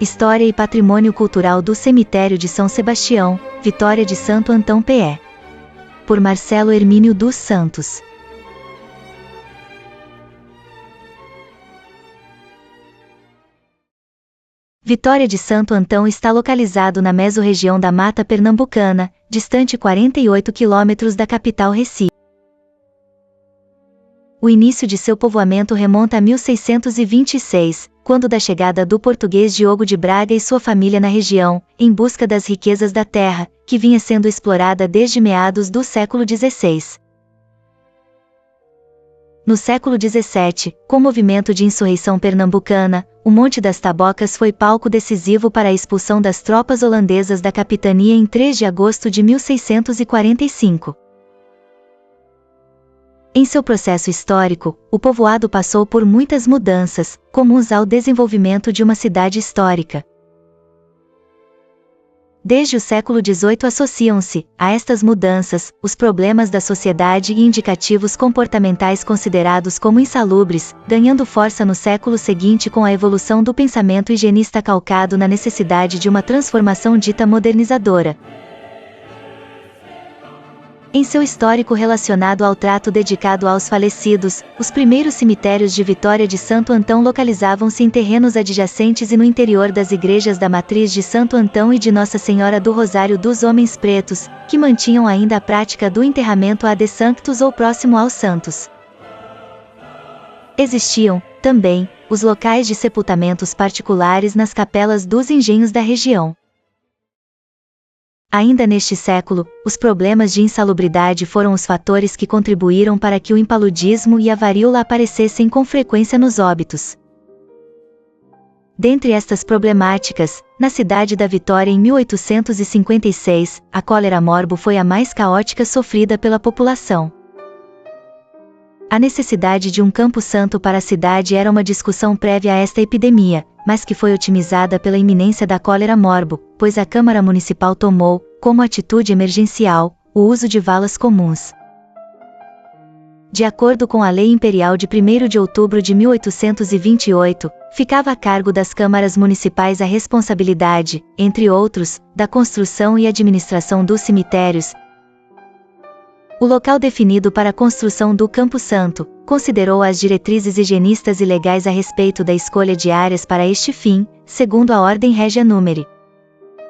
História e Patrimônio Cultural do Cemitério de São Sebastião, Vitória de Santo Antão PE. Por Marcelo Hermínio dos Santos. Vitória de Santo Antão está localizado na mesorregião da Mata Pernambucana, distante 48 quilômetros da capital Recife. O início de seu povoamento remonta a 1626, quando da chegada do português Diogo de Braga e sua família na região, em busca das riquezas da terra, que vinha sendo explorada desde meados do século XVI. No século XVII, com o movimento de insurreição pernambucana, o Monte das Tabocas foi palco decisivo para a expulsão das tropas holandesas da capitania em 3 de agosto de 1645. Em seu processo histórico, o povoado passou por muitas mudanças, comuns ao desenvolvimento de uma cidade histórica. Desde o século XVIII associam-se, a estas mudanças, os problemas da sociedade e indicativos comportamentais considerados como insalubres, ganhando força no século seguinte com a evolução do pensamento higienista calcado na necessidade de uma transformação dita modernizadora. Em seu histórico relacionado ao trato dedicado aos falecidos, os primeiros cemitérios de Vitória de Santo Antão localizavam-se em terrenos adjacentes e no interior das igrejas da Matriz de Santo Antão e de Nossa Senhora do Rosário dos Homens Pretos, que mantinham ainda a prática do enterramento ad sanctus ou próximo aos santos. Existiam, também, os locais de sepultamentos particulares nas capelas dos engenhos da região. Ainda neste século, os problemas de insalubridade foram os fatores que contribuíram para que o impaludismo e a varíola aparecessem com frequência nos óbitos. Dentre estas problemáticas, na cidade da Vitória em 1856, a cólera morbo foi a mais caótica sofrida pela população. A necessidade de um campo santo para a cidade era uma discussão prévia a esta epidemia, mas que foi otimizada pela iminência da cólera morbo, pois a Câmara Municipal tomou, como atitude emergencial, o uso de valas comuns. De acordo com a Lei Imperial de 1º de outubro de 1828, ficava a cargo das câmaras municipais a responsabilidade, entre outros, da construção e administração dos cemitérios. O local definido para a construção do Campo Santo, considerou as diretrizes higienistas e legais a respeito da escolha de áreas para este fim, segundo a Ordem Régia Número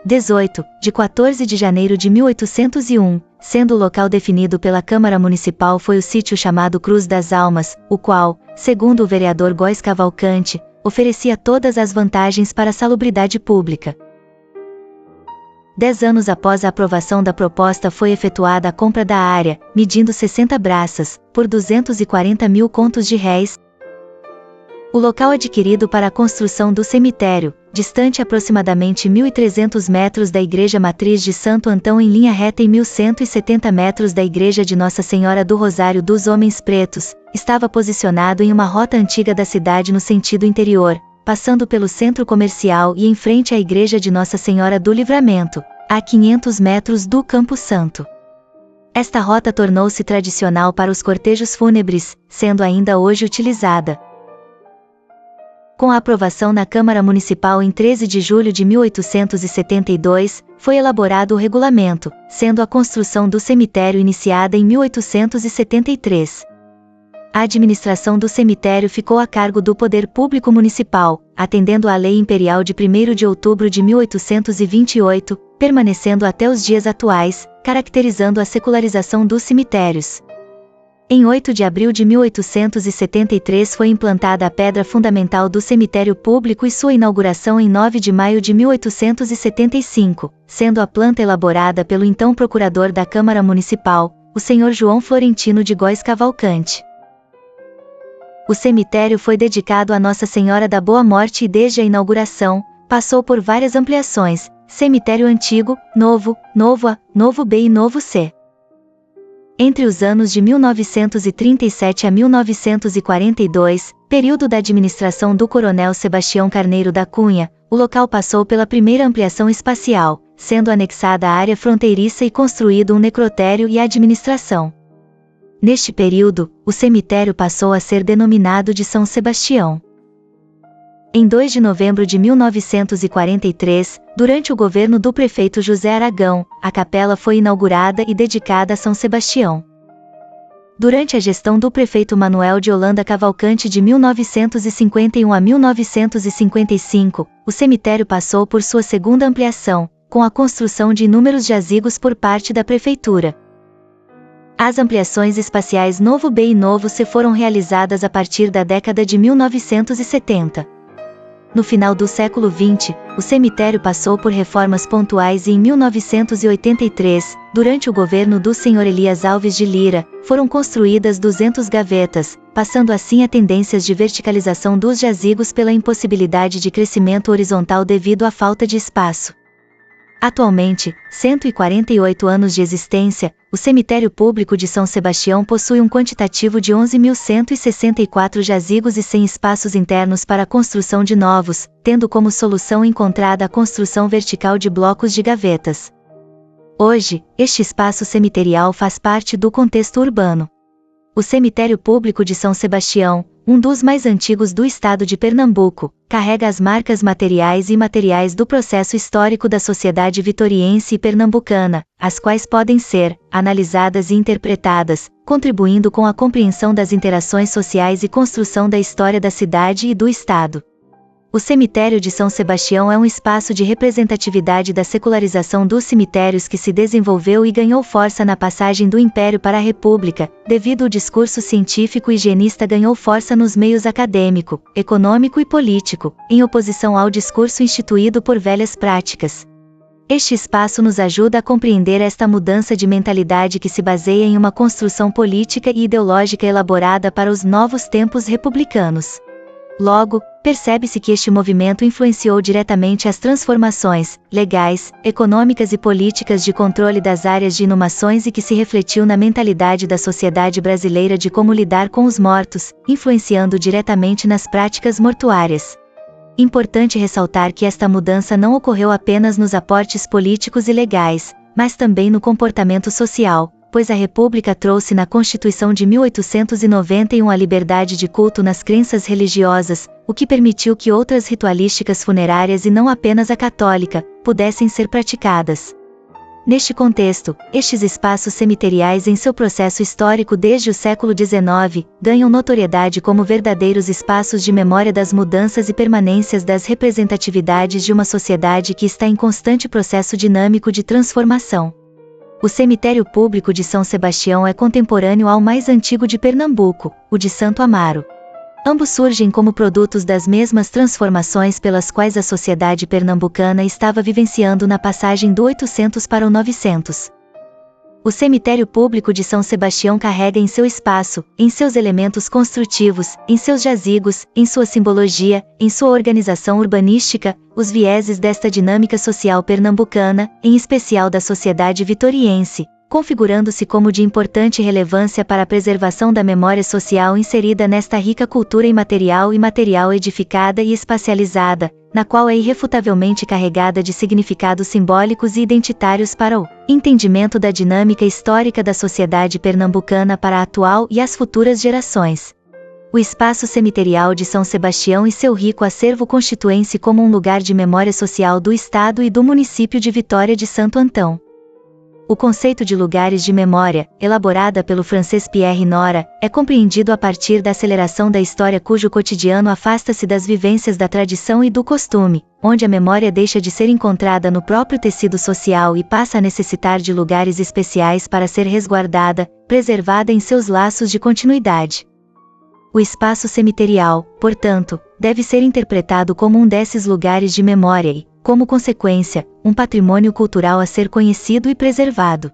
18, de 14 de janeiro de 1801, sendo o local definido pela Câmara Municipal foi o sítio chamado Cruz das Almas, o qual, segundo o vereador Góes Cavalcante, oferecia todas as vantagens para a salubridade pública. 10 anos após a aprovação da proposta foi efetuada a compra da área, medindo 60 braças, por 240 mil contos de réis. O local adquirido para a construção do cemitério, distante aproximadamente 1.300 metros da Igreja Matriz de Santo Antão em linha reta e 1.170 metros da Igreja de Nossa Senhora do Rosário dos Homens Pretos, estava posicionado em uma rota antiga da cidade no sentido interior, passando pelo centro comercial e em frente à Igreja de Nossa Senhora do Livramento, a 500 metros do Campo Santo. Esta rota tornou-se tradicional para os cortejos fúnebres, sendo ainda hoje utilizada. Com a aprovação na Câmara Municipal em 13 de julho de 1872, foi elaborado o regulamento, sendo a construção do cemitério iniciada em 1873. A administração do cemitério ficou a cargo do Poder Público Municipal, atendendo à Lei Imperial de 1º de outubro de 1828, permanecendo até os dias atuais, caracterizando a secularização dos cemitérios. Em 8 de abril de 1873 foi implantada a pedra fundamental do cemitério público e sua inauguração em 9 de maio de 1875, sendo a planta elaborada pelo então procurador da Câmara Municipal, o Sr. João Florentino de Góes Cavalcante. O cemitério foi dedicado a Nossa Senhora da Boa Morte e desde a inauguração, passou por várias ampliações, cemitério antigo, novo, novo A, novo B e novo C. Entre os anos de 1937 a 1942, período da administração do Coronel Sebastião Carneiro da Cunha, o local passou pela primeira ampliação espacial, sendo anexada a área fronteiriça e construído um necrotério e administração. Neste período, o cemitério passou a ser denominado de São Sebastião. Em 2 de novembro de 1943, durante o governo do prefeito José Aragão, a capela foi inaugurada e dedicada a São Sebastião. Durante a gestão do prefeito Manuel de Holanda Cavalcante de 1951 a 1955, o cemitério passou por sua segunda ampliação, com a construção de inúmeros jazigos por parte da prefeitura. As ampliações espaciais Novo B e Novo C foram realizadas a partir da década de 1970. No final do século XX, o cemitério passou por reformas pontuais e em 1983, durante o governo do Sr. Elias Alves de Lira, foram construídas 200 gavetas, passando assim a tendências de verticalização dos jazigos pela impossibilidade de crescimento horizontal devido à falta de espaço. Atualmente, 148 anos de existência, o cemitério público de São Sebastião possui um quantitativo de 11.164 jazigos e 100 espaços internos para a construção de novos, tendo como solução encontrada a construção vertical de blocos de gavetas. Hoje, este espaço cemiterial faz parte do contexto urbano. O cemitério público de São Sebastião, um dos mais antigos do estado de Pernambuco, carrega as marcas materiais e imateriais do processo histórico da sociedade vitoriense e pernambucana, as quais podem ser analisadas e interpretadas, contribuindo com a compreensão das interações sociais e construção da história da cidade e do estado. O cemitério de São Sebastião é um espaço de representatividade da secularização dos cemitérios que se desenvolveu e ganhou força na passagem do Império para a República, devido ao discurso científico e higienista ganhou força nos meios acadêmico, econômico e político, em oposição ao discurso instituído por velhas práticas. Este espaço nos ajuda a compreender esta mudança de mentalidade que se baseia em uma construção política e ideológica elaborada para os novos tempos republicanos. Logo, percebe-se que este movimento influenciou diretamente as transformações legais, econômicas e políticas de controle das áreas de inumações e que se refletiu na mentalidade da sociedade brasileira de como lidar com os mortos, influenciando diretamente nas práticas mortuárias. Importante ressaltar que esta mudança não ocorreu apenas nos aportes políticos e legais, mas também no comportamento social, pois a República trouxe na Constituição de 1891 a liberdade de culto nas crenças religiosas, o que permitiu que outras ritualísticas funerárias e não apenas a católica, pudessem ser praticadas. Neste contexto, estes espaços cemiteriais em seu processo histórico desde o século XIX, ganham notoriedade como verdadeiros espaços de memória das mudanças e permanências das representatividades de uma sociedade que está em constante processo dinâmico de transformação. O cemitério público de São Sebastião é contemporâneo ao mais antigo de Pernambuco, o de Santo Amaro. Ambos surgem como produtos das mesmas transformações pelas quais a sociedade pernambucana estava vivenciando na passagem do 800 para o 900. O cemitério público de São Sebastião carrega em seu espaço, em seus elementos construtivos, em seus jazigos, em sua simbologia, em sua organização urbanística, os vieses desta dinâmica social pernambucana, em especial da sociedade vitoriense, configurando-se como de importante relevância para a preservação da memória social inserida nesta rica cultura imaterial e material edificada e espacializada, na qual é irrefutavelmente carregada de significados simbólicos e identitários para o entendimento da dinâmica histórica da sociedade pernambucana para a atual e as futuras gerações. O espaço cemiterial de São Sebastião e seu rico acervo constituem-se como um lugar de memória social do Estado e do município de Vitória de Santo Antão. O conceito de lugares de memória, elaborada pelo francês Pierre Nora, é compreendido a partir da aceleração da história cujo cotidiano afasta-se das vivências da tradição e do costume, onde a memória deixa de ser encontrada no próprio tecido social e passa a necessitar de lugares especiais para ser resguardada, preservada em seus laços de continuidade. O espaço cemiterial, portanto, deve ser interpretado como um desses lugares de memória e, como consequência, um patrimônio cultural a ser conhecido e preservado.